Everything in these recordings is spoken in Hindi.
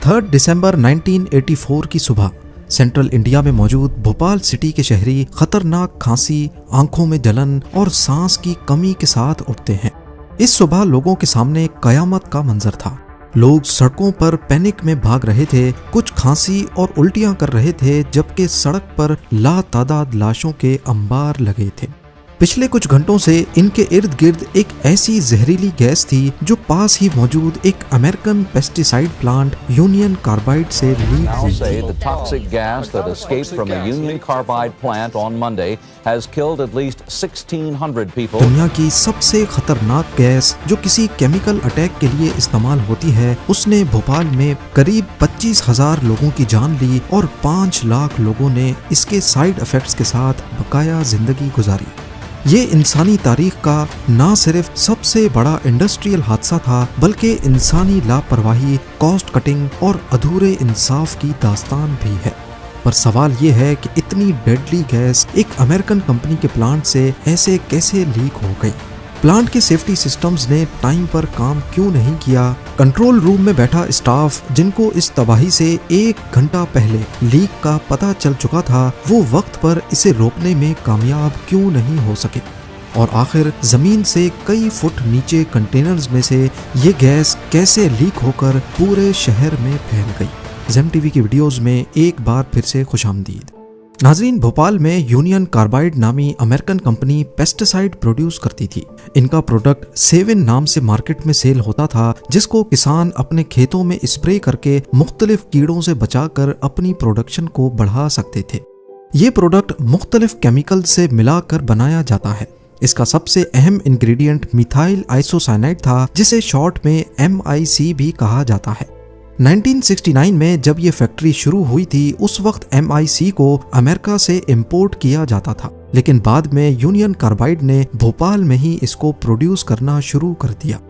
3 दिसंबर 1984 की सुबह सेंट्रल इंडिया में मौजूद भोपाल सिटी के शहरी खतरनाक खांसी, आंखों में जलन और सांस की कमी के साथ उठते हैं। इस सुबह लोगों के सामने कयामत का मंजर था। लोग सड़कों पर पैनिक में भाग रहे थे, कुछ खांसी और उल्टियां कर रहे थे, जबकि सड़क पर लातादाद लाशों के अंबार लगे थे। पिछले कुछ घंटों से इनके इर्द गिर्द एक ऐसी जहरीली गैस थी जो पास ही मौजूद एक American pesticide plant union carbide से लीक हुई थी। The toxic gas that escaped from a Union Carbide plant on Monday has killed at least 1,600 people. दुनिया की सबसे खतरनाक गैस जो किसी केमिकल अटैक के लिए इस्तेमाल होती है, उसने भोपाल में करीब 25,000 लोगों की जान ली और 5 लाख लोगों ने इसके साइड इफेक्ट्स के साथ बकाया जिंदगी गुजारी। ये इंसानी तारीख का ना सिर्फ सबसे बड़ा इंडस्ट्रियल हादसा था, बल्कि इंसानी लापरवाही, कॉस्ट कटिंग और अधूरे इंसाफ की दास्तान भी है। पर सवाल ये है कि इतनी डेडली गैस एक अमेरिकन कंपनी के प्लांट से ऐसे कैसे लीक हो गई? प्लांट के सेफ्टी सिस्टम्स ने टाइम पर काम क्यों नहीं किया? कंट्रोल रूम में बैठा स्टाफ, जिनको इस तबाही से 1 घंटा पहले लीक का पता चल चुका था, वो वक्त पर इसे रोकने में कामयाब क्यों नहीं हो सके? और आखिर जमीन से कई फुट नीचे कंटेनर्स में से ये गैस कैसे लीक होकर पूरे शहर में फैल गई? ज़ेम टीवी की वीडियोस में एक बार फिर से खुशामदीद। नाजरीन, भोपाल में यूनियन कार्बाइड नामी अमेरिकन कंपनी पेस्टिसाइड प्रोड्यूस करती थी। इनका प्रोडक्ट सेवन नाम से मार्केट में सेल होता था, जिसको किसान अपने खेतों में स्प्रे करके मुख्तलिफ कीड़ों से बचाकर अपनी प्रोडक्शन को बढ़ा सकते थे। ये प्रोडक्ट मुख्तलिफ केमिकल से मिलाकर बनाया जाता है। इसका सबसे अहम इंग्रेडिएंट मिथाइल आइसोसाइनाइड था, जिसे शॉर्ट में MIC भी कहा जाता है। 1969 में जब ये फैक्ट्री शुरू हुई थी, उस वक्त MIC को अमेरिका से इंपोर्ट किया जाता था, लेकिन बाद में यूनियन कार्बाइड ने भोपाल में ही इसको प्रोड्यूस करना शुरू कर दिया।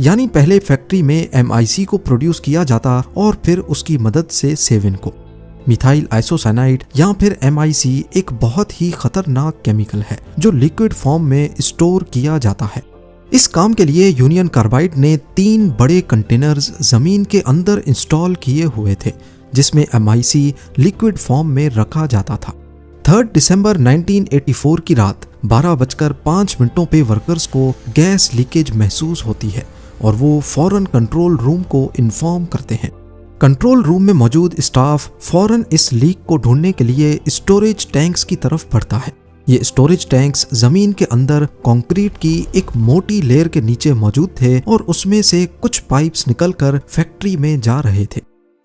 यानी पहले फैक्ट्री में MIC को प्रोड्यूस किया जाता और फिर उसकी मदद से सेवन को। मिथाइल आइसोसाइनाइड या फिर MIC एक बहुत ही खतरनाक केमिकल है जो लिक्विड फॉर्म में स्टोर किया जाता है। इस काम के लिए यूनियन कार्बाइड ने 3 बड़े कंटेनर्स जमीन के अंदर इंस्टॉल किए हुए थे, जिसमें MIC लिक्विड फॉर्म में रखा जाता था। 3 दिसंबर 1984 की रात 12:05 पे वर्कर्स को गैस लीकेज महसूस होती है और वो फौरन कंट्रोल रूम को इन्फॉर्म करते हैं। कंट्रोल रूम में मौजूद स्टाफ फौरन इस लीक को ढूंढने के लिए स्टोरेज टैंक्स की तरफ बढ़ता है। ये स्टोरेज टैंक्स जमीन के अंदर कंक्रीट की एक मोटी लेयर के नीचे मौजूद थे और उसमें से कुछ पाइप्स निकलकर फैक्ट्री में जा रहे थे।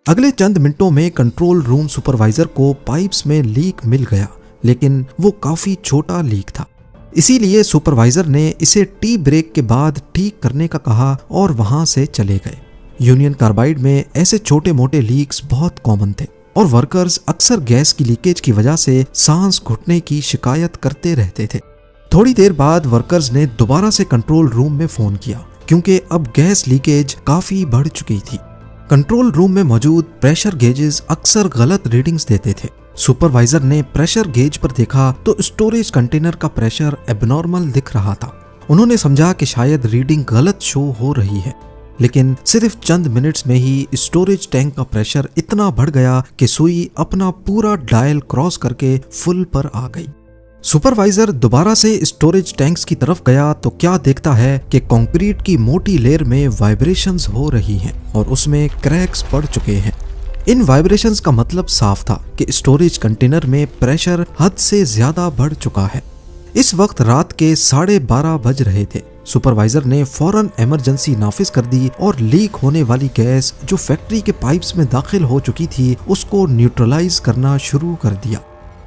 अगले चंद मिनटों में कंट्रोल रूम सुपरवाइजर को पाइप्स में लीक मिल गया, लेकिन वो काफी छोटा लीक था। इसीलिए सुपरवाइजर ने इसे टी ब्रेक के बाद ठीक करने का कहा और वहां से चले गए। यूनियन कार्बाइड में ऐसे छोटे मोटे लीक्स बहुत कॉमन थे और वर्कर्स अक्सर गैस की लीकेज की वजह से सांस घुटने की शिकायत करते रहते थे। थोड़ी देर बाद वर्कर्स ने दोबारा से कंट्रोल रूम में फोन किया, क्योंकि अब गैस लीकेज काफी बढ़ चुकी थी। कंट्रोल रूम में मौजूद प्रेशर गेजेस अक्सर गलत रीडिंग्स देते थे। सुपरवाइजर ने प्रेशर गेज पर देखा तो स्टोरेज कंटेनर का प्रेशर एबनॉर्मल दिख रहा था। उन्होंने समझा कि शायद रीडिंग गलत शो हो रही है, लेकिन सिर्फ चंद मिनट्स में ही स्टोरेज टैंक का प्रेशर इतना बढ़ गया कि सुई अपना पूरा डायल क्रॉस करके फुल पर आ गई। सुपरवाइजर दोबारा से स्टोरेज टैंक्स की तरफ गया तो क्या देखता है कि कंक्रीट की मोटी लेयर में वाइब्रेशंस हो रही हैं और उसमें क्रैक्स पड़ चुके हैं। इन वाइब्रेशंस का मतलब साफ था कि स्टोरेज कंटेनर में प्रेशर हद से ज्यादा बढ़ चुका है। इस वक्त रात के 12:30 बज रहे थे। सुपरवाइजर ने फौरन इमरजेंसी नाफिज कर दी और लीक होने वाली गैस जो फैक्ट्री के पाइप्स में दाखिल हो चुकी थी, उसको न्यूट्रलाइज करना शुरू कर दिया।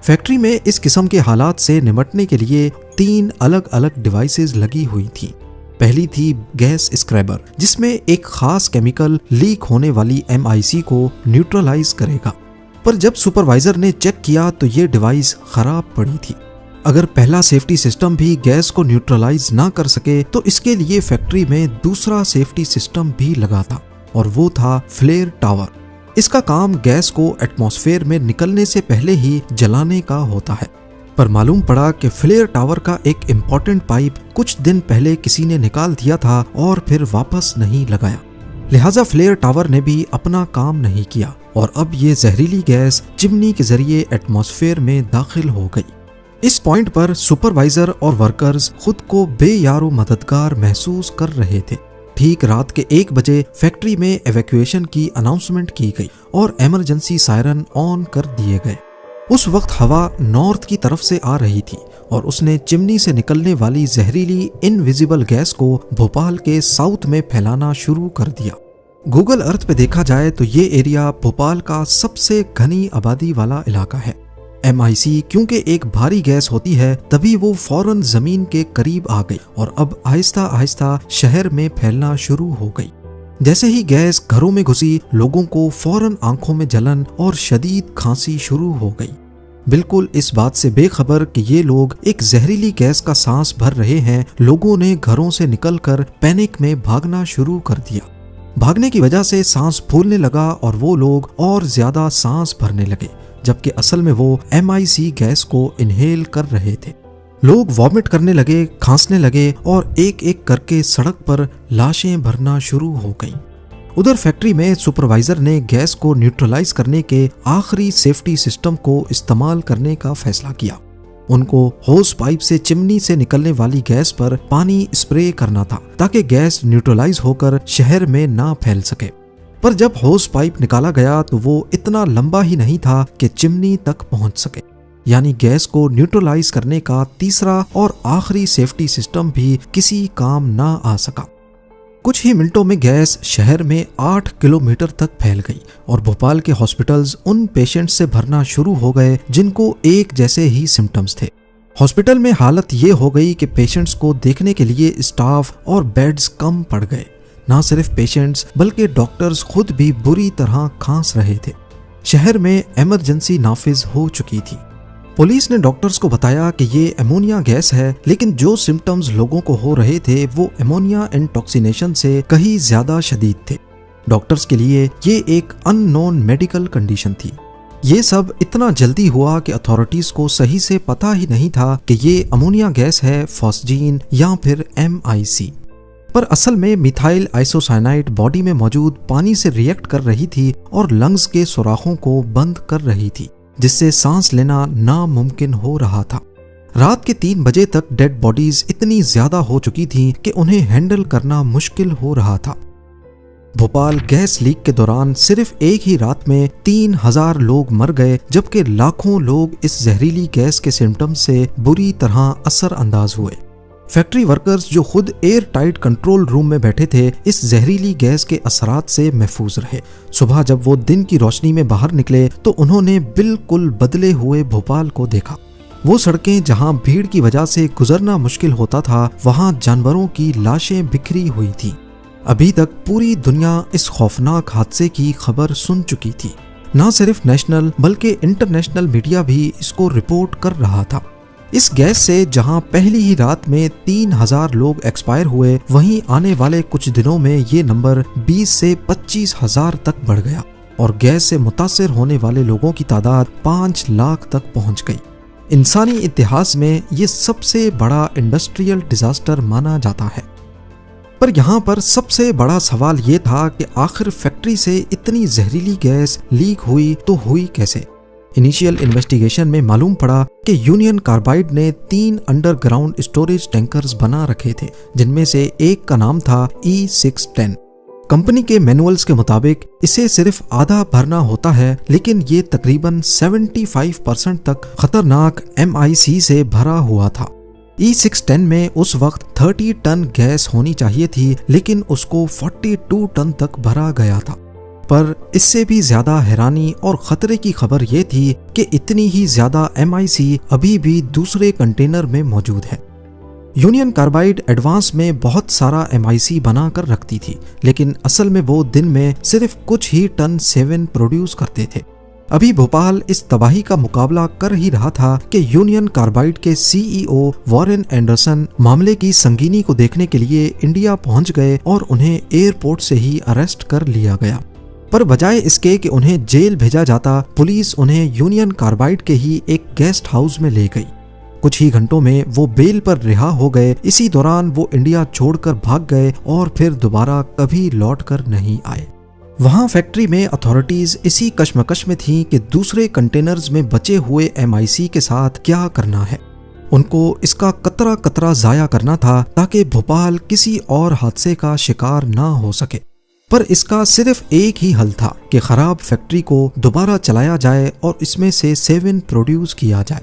फैक्ट्री में इस किस्म के हालात से निपटने के लिए 3 अलग अलग डिवाइसेस लगी हुई थी। पहली थी गैस स्क्रैबर, जिसमें एक खास केमिकल लीक होने वाली MIC को न्यूट्रलाइज करेगा। पर जब सुपरवाइजर ने चेक किया तो ये डिवाइस खराब पड़ी थी। अगर पहला सेफ्टी सिस्टम भी गैस को न्यूट्रलाइज ना कर सके तो इसके लिए फैक्ट्री में दूसरा सेफ्टी सिस्टम भी लगा था, और वो था फ्लेयर टावर। इसका काम गैस को एटमॉस्फेयर में निकलने से पहले ही जलाने का होता है। पर मालूम पड़ा कि फ्लेयर टावर का एक इम्पोर्टेंट पाइप कुछ दिन पहले किसी ने निकाल दिया था और फिर वापस नहीं लगाया। लिहाजा फ्लेयर टावर ने भी अपना काम नहीं किया और अब ये जहरीली गैस चिमनी के जरिए एटमॉस्फेयर में दाखिल हो गई। इस पॉइंट पर सुपरवाइजर और वर्कर्स खुद को बेयारो मददगार महसूस कर रहे थे। ठीक रात के 1 बजे फैक्ट्री में एवैक्यूएशन की अनाउंसमेंट की गई और इमरजेंसी सायरन ऑन कर दिए गए। उस वक्त हवा नॉर्थ की तरफ से आ रही थी और उसने चिमनी से निकलने वाली जहरीली इनविजिबल गैस को भोपाल के साउथ में फैलाना शुरू कर दिया। गूगल अर्थ पे देखा जाए तो ये एरिया भोपाल का सबसे घनी आबादी वाला इलाका है। MIC क्योंकि एक भारी गैस होती है तभी वो फौरन जमीन के करीब आ गई और अब आहिस्ता आहिस्ता शहर में फैलना शुरू हो गई। जैसे ही गैस घरों में घुसी, लोगों को फौरन आंखों में जलन और शदीद खांसी शुरू हो गई। बिल्कुल इस बात से बेखबर कि ये लोग एक जहरीली गैस का सांस भर रहे हैं, लोगों ने घरों से निकलकर पैनिक में भागना शुरू कर दिया। भागने की वजह से सांस फूलने लगा और वो लोग और ज्यादा सांस भरने लगे, जबकि असल में वो MIC गैस को इनहेल कर रहे थे। लोग वॉमिट करने लगे, खांसने लगे और एक एक करके सड़क पर लाशें भरना शुरू हो गईं। उधर फैक्ट्री में सुपरवाइजर ने गैस को न्यूट्रलाइज करने के आखिरी सेफ्टी सिस्टम को इस्तेमाल करने का फैसला किया। उनको होस पाइप से चिमनी से निकलने वाली गैस पर पानी स्प्रे करना था ताकि गैस न्यूट्रलाइज होकर शहर में ना फैल सके। पर जब होस पाइप निकाला गया तो वो इतना लंबा ही नहीं था कि चिमनी तक पहुंच सके, यानी गैस को न्यूट्रलाइज करने का तीसरा और आखिरी सेफ्टी सिस्टम भी किसी काम ना आ सका। कुछ ही मिनटों में गैस शहर में 8 किलोमीटर तक फैल गई और भोपाल के हॉस्पिटल्स उन पेशेंट्स से भरना शुरू हो गए जिनको एक जैसे ही सिम्टम्स थे। हॉस्पिटल में हालत ये हो गई कि पेशेंट्स को देखने के लिए स्टाफ और बेड्स कम पड़ गए। ना सिर्फ पेशेंट्स बल्कि डॉक्टर्स खुद भी बुरी तरह खांस रहे थे। शहर में इमरजेंसी नाफिज हो चुकी थी। पुलिस ने डॉक्टर्स को बताया कि ये अमोनिया गैस है, लेकिन जो सिम्टम्स लोगों को हो रहे थे वो अमोनिया इंटॉक्सिनेशन से कहीं ज्यादा शदीद थे। डॉक्टर्स के लिए ये एक अननोन मेडिकल कंडीशन थी। ये सब इतना जल्दी हुआ कि अथॉरिटीज को सही से पता ही नहीं था कि ये अमोनिया गैस है, फॉस्जीन या फिर MIC। पर असल में मिथाइल आइसोसाइनाइड बॉडी में मौजूद पानी से रिएक्ट कर रही थी और लंग्स के सुराखों को बंद कर रही थी, जिससे सांस लेना नामुमकिन हो रहा था। रात के 3 बजे तक डेड बॉडीज इतनी ज्यादा हो चुकी थीं कि उन्हें हैंडल करना मुश्किल हो रहा था। भोपाल गैस लीक के दौरान सिर्फ एक ही रात में 3000 लोग मर गए, जबकि लाखों लोग इस जहरीली गैस के सिम्टम्स से बुरी तरह असर अंदाज हुए। फैक्ट्री वर्कर्स जो खुद एयर टाइट कंट्रोल रूम में बैठे थे, इस जहरीली गैस के असरात से महफूज रहे। सुबह जब वो दिन की रोशनी में बाहर निकले तो उन्होंने बिल्कुल बदले हुए भोपाल को देखा। वो सड़कें जहां भीड़ की वजह से गुजरना मुश्किल होता था, वहां जानवरों की लाशें बिखरी हुई थी। अभी तक पूरी दुनिया इस खौफनाक हादसे की खबर सुन चुकी थी। न सिर्फ नेशनल बल्कि इंटरनेशनल मीडिया भी इसको रिपोर्ट कर रहा था। इस गैस से जहां पहली ही रात में 3000 लोग एक्सपायर हुए, वहीं आने वाले कुछ दिनों में ये नंबर 20 से 25,000 तक बढ़ गया और गैस से मुतासिर होने वाले लोगों की तादाद 5 लाख तक पहुंच गई। इंसानी इतिहास में ये सबसे बड़ा इंडस्ट्रियल डिजास्टर माना जाता है। पर यहाँ पर सबसे बड़ा सवाल ये था कि आखिर फैक्ट्री से इतनी जहरीली गैस लीक हुई तो हुई कैसे। इनिशियल इन्वेस्टिगेशन में मालूम पड़ा कि यूनियन कार्बाइड ने 3 अंडरग्राउंड स्टोरेज टैंकर्स बना रखे थे, जिनमें से एक का नाम था E610। कंपनी के मैनुअल्स के मुताबिक इसे सिर्फ आधा भरना होता है, लेकिन ये तकरीबन 75% तक खतरनाक MIC से भरा हुआ था। E610 में उस वक्त 30 टन गैस होनी चाहिए थी, लेकिन उसको 42 टन तक भरा गया था। पर इससे भी ज्यादा हैरानी और खतरे की खबर यह थी कि इतनी ही ज्यादा MIC अभी भी दूसरे कंटेनर में मौजूद है। यूनियन कार्बाइड एडवांस में बहुत सारा MIC बना कर रखती थी, लेकिन असल में वो दिन में सिर्फ कुछ ही टन 7 प्रोड्यूस करते थे। अभी भोपाल इस तबाही का मुकाबला कर ही रहा था कि यूनियन कार्बाइड के CEO वॉरेन एंडरसन मामले की संगीनी को देखने के लिए इंडिया पहुंच गए और उन्हें एयरपोर्ट से ही अरेस्ट कर लिया गया। पर बजाय इसके कि उन्हें जेल भेजा जाता, पुलिस उन्हें यूनियन कार्बाइड के ही एक गेस्ट हाउस में ले गई। कुछ ही घंटों में वो बेल पर रिहा हो गए। इसी दौरान वो इंडिया छोड़कर भाग गए और फिर दोबारा कभी लौटकर नहीं आए। वहां फैक्ट्री में अथॉरिटीज इसी कश्मकश में थीं कि दूसरे कंटेनर्स में बचे हुए MIC के साथ क्या करना है। उनको इसका कतरा कतरा जाया करना था ताकि भोपाल किसी और हादसे का शिकार ना हो सके। पर इसका सिर्फ एक ही हल था कि खराब फैक्ट्री को दोबारा चलाया जाए और इसमें से सेवन प्रोड्यूस किया जाए।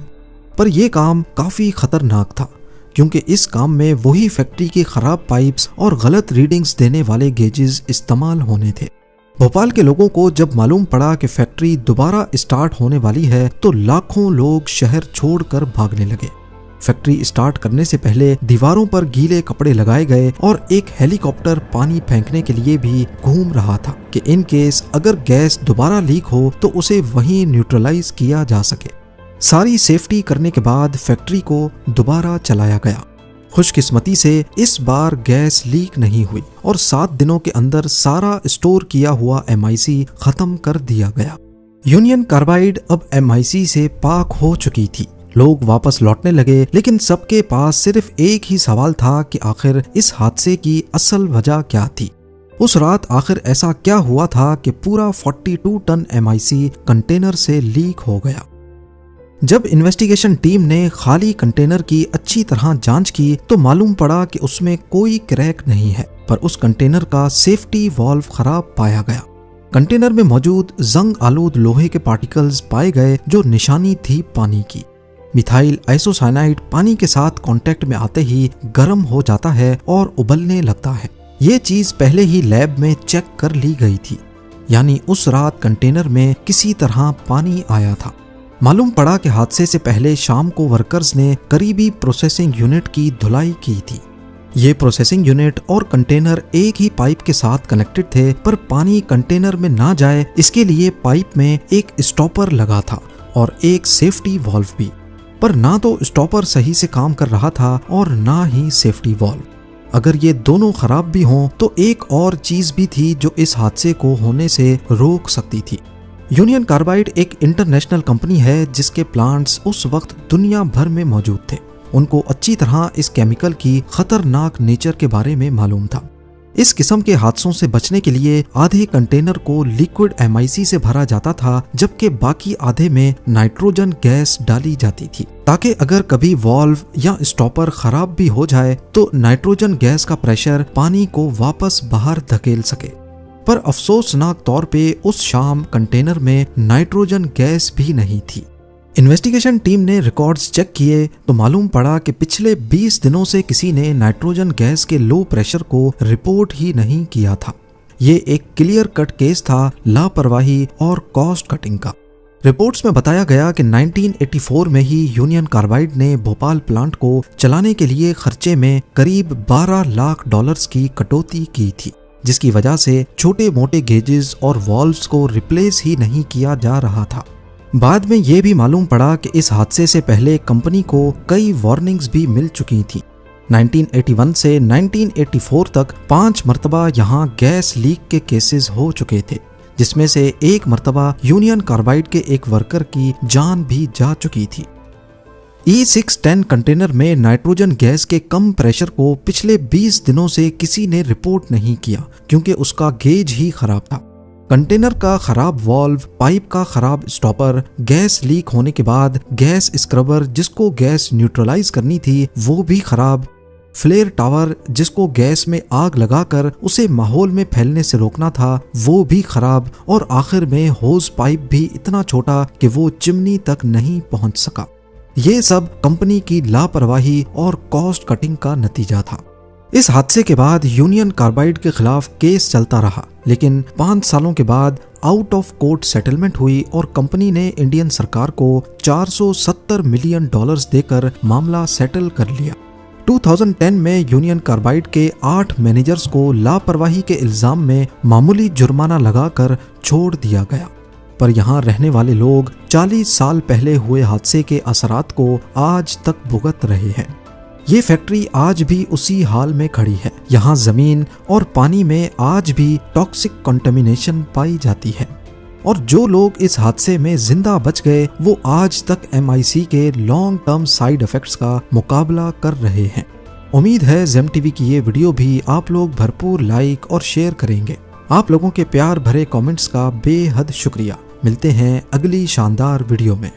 पर यह काम काफी खतरनाक था क्योंकि इस काम में वही फैक्ट्री की खराब पाइप्स और गलत रीडिंग्स देने वाले गेजेस इस्तेमाल होने थे। भोपाल के लोगों को जब मालूम पड़ा कि फैक्ट्री दोबारा स्टार्ट होने वाली है तो लाखों लोग शहर छोड़कर भागने लगे। फैक्ट्री स्टार्ट करने से पहले दीवारों पर गीले कपड़े लगाए गए और एक हेलीकॉप्टर पानी फेंकने के लिए भी घूम रहा था कि इन केस अगर गैस दोबारा लीक हो तो उसे वहीं न्यूट्रलाइज किया जा सके। सारी सेफ्टी करने के बाद फैक्ट्री को दोबारा चलाया गया। खुशकिस्मती से इस बार गैस लीक नहीं हुई और 7 दिनों के अंदर सारा स्टोर किया हुआ MIC खत्म कर दिया गया। यूनियन कार्बाइड अब MIC से पाक हो चुकी थी। लोग वापस लौटने लगे, लेकिन सबके पास सिर्फ एक ही सवाल था कि आखिर इस हादसे की असल वजह क्या थी। उस रात आखिर ऐसा क्या हुआ था कि पूरा 42 टन MIC कंटेनर से लीक हो गया। जब इन्वेस्टिगेशन टीम ने खाली कंटेनर की अच्छी तरह जांच की तो मालूम पड़ा कि उसमें कोई क्रैक नहीं है, पर उस कंटेनर का सेफ्टी वाल्व खराब पाया गया। कंटेनर में मौजूद जंग आलूद लोहे के पार्टिकल्स पाए गए जो निशानी थी पानी की। मिथाइल आइसोसाइनाइड पानी के साथ कांटेक्ट में आते ही गर्म हो जाता है और उबलने लगता है। ये चीज पहले ही लैब में चेक कर ली गई थी, यानी उस रात कंटेनर में किसी तरह पानी आया था। मालूम पड़ा कि हादसे से पहले शाम को वर्कर्स ने करीबी प्रोसेसिंग यूनिट की धुलाई की थी। ये प्रोसेसिंग यूनिट और कंटेनर एक ही पाइप के साथ कनेक्टेड थे, पर पानी कंटेनर में ना जाए इसके लिए पाइप में एक स्टॉपर लगा था और एक सेफ्टी वाल्व भी। पर ना तो स्टॉपर सही से काम कर रहा था और ना ही सेफ्टी वाल्व। अगर ये दोनों खराब भी हों तो एक और चीज भी थी जो इस हादसे को होने से रोक सकती थी। यूनियन कार्बाइड एक इंटरनेशनल कंपनी है जिसके प्लांट्स उस वक्त दुनिया भर में मौजूद थे। उनको अच्छी तरह इस केमिकल की खतरनाक नेचर के बारे में मालूम था। इस किस्म के हादसों से बचने के लिए आधे कंटेनर को लिक्विड MIC से भरा जाता था, जबकि बाकी आधे में नाइट्रोजन गैस डाली जाती थी ताकि अगर कभी वाल्व या स्टॉपर खराब भी हो जाए तो नाइट्रोजन गैस का प्रेशर पानी को वापस बाहर धकेल सके। पर अफसोसनाक तौर पे उस शाम कंटेनर में नाइट्रोजन गैस भी नहीं थी। इन्वेस्टिगेशन टीम ने रिकॉर्ड्स चेक किए तो मालूम पड़ा कि पिछले 20 दिनों से किसी ने नाइट्रोजन गैस के लो प्रेशर को रिपोर्ट ही नहीं किया था। ये एक क्लियर कट केस था लापरवाही और कॉस्ट कटिंग का। रिपोर्ट्स में बताया गया कि 1984 में ही यूनियन कार्बाइड ने भोपाल प्लांट को चलाने के लिए खर्चे में करीब $12 लाख की कटौती की थी, जिसकी वजह से छोटे मोटे गेजेस और वॉल्व्स को रिप्लेस ही नहीं किया जा रहा था। बाद में यह भी मालूम पड़ा कि इस हादसे से पहले कंपनी को कई वार्निंग्स भी मिल चुकी थी। 1981 से 1984 तक 5 मरतबा यहाँ गैस लीक के केसेस हो चुके थे, जिसमें से एक मरतबा यूनियन कार्बाइड के एक वर्कर की जान भी जा चुकी थी। E610 कंटेनर में नाइट्रोजन गैस के कम प्रेशर को पिछले 20 दिनों से किसी ने रिपोर्ट नहीं किया क्योंकि उसका गेज ही खराब था। कंटेनर का खराब वाल्व, पाइप का खराब स्टॉपर, गैस लीक होने के बाद गैस स्क्रबर जिसको गैस न्यूट्रलाइज करनी थी वो भी खराब, फ्लेयर टावर जिसको गैस में आग लगाकर उसे माहौल में फैलने से रोकना था वो भी खराब, और आखिर में होज पाइप भी इतना छोटा कि वो चिमनी तक नहीं पहुंच सका। ये सब कंपनी की लापरवाही और कॉस्ट कटिंग का नतीजा था। इस हादसे के बाद यूनियन कार्बाइड के खिलाफ केस चलता रहा, लेकिन 5 सालों के बाद आउट ऑफ कोर्ट सेटलमेंट हुई और कंपनी ने इंडियन सरकार को $470 मिलियन देकर मामला सेटल कर लिया। 2010 में यूनियन कार्बाइड के 8 मैनेजर्स को लापरवाही के इल्जाम में मामूली जुर्माना लगाकर छोड़ दिया गया, पर यहाँ रहने वाले लोग 40 साल पहले हुए हादसे के असरात को आज तक भुगत रहे हैं। ये फैक्ट्री आज भी उसी हाल में खड़ी है। यहाँ जमीन और पानी में आज भी टॉक्सिक कंटामिनेशन पाई जाती है। और जो लोग इस हादसे में जिंदा बच गए वो आज तक MIC के लॉन्ग टर्म साइड इफेक्ट्स का मुकाबला कर रहे हैं। उम्मीद है ज़ेम टीवी की ये वीडियो भी आप लोग भरपूर लाइक और शेयर करेंगे। आप लोगों के प्यार भरे कमेंट्स का बेहद शुक्रिया। मिलते हैं अगली शानदार वीडियो में।